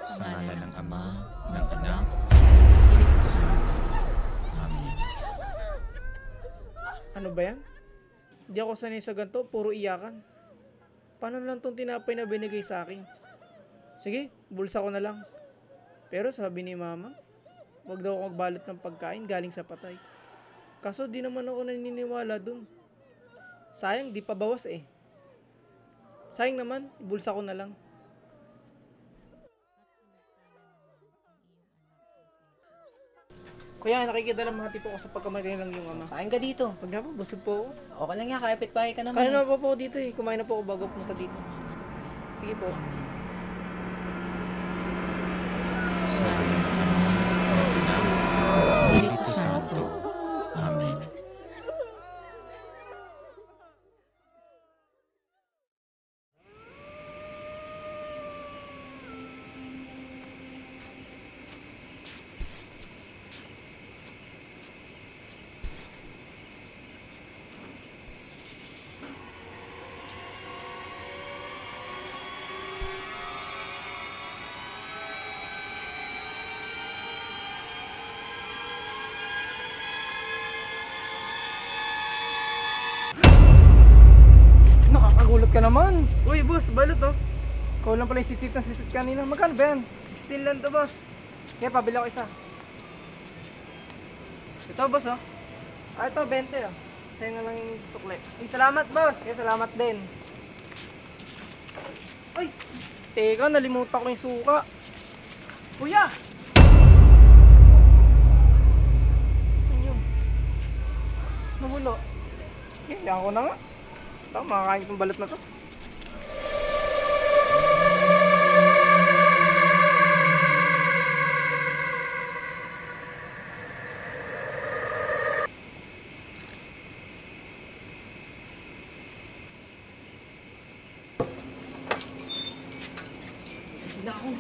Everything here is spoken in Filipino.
Sa ngalan ng Ama, ng Anak, ng Espiritu Santo. Amen. Ano ba yan? Hindi ako sanay sa ganito, puro iyakan. Paano lang tong tinapay na binigay sa akin? Sige, bulsa ko na lang. Pero sabi ni Mama, wag daw ako magbalot ng pagkain galing sa patay. Kaso di naman ako naniniwala dun. Sayang, di pa bawas eh. Sayang naman, ibulsa ko na lang. Kuya, nakikita lang mga tipo ko sa pagkamatay lang yung ama. Kain ka dito. Pag na po, busog po ako. Okay lang yan, kapit bahay ka naman. Kaya naman po ako dito eh. Kumain na po ako bago pumunta dito. Sige po. Sa ngalan ng Ama, ng Anak, ng Espiritu Santo. Amen. Nakakagulat ka naman. Uy, boss, balot oh. Ikaw lang pala yung sisit na sisit kanina. Magkano ba yan? 16 lang to, boss. Kaya pabili ako isa. Ito, boss oh. Ah, ito, 20 oh. Sa'yo na lang yung sukle. Ay, salamat, boss. Kaya salamat din. Ay, teka, nalimutan ko yung suka. Kuya! Ano yun? Nabulo. Kaya ako na nga. Basta makakain itong balot na to. Hindi ako.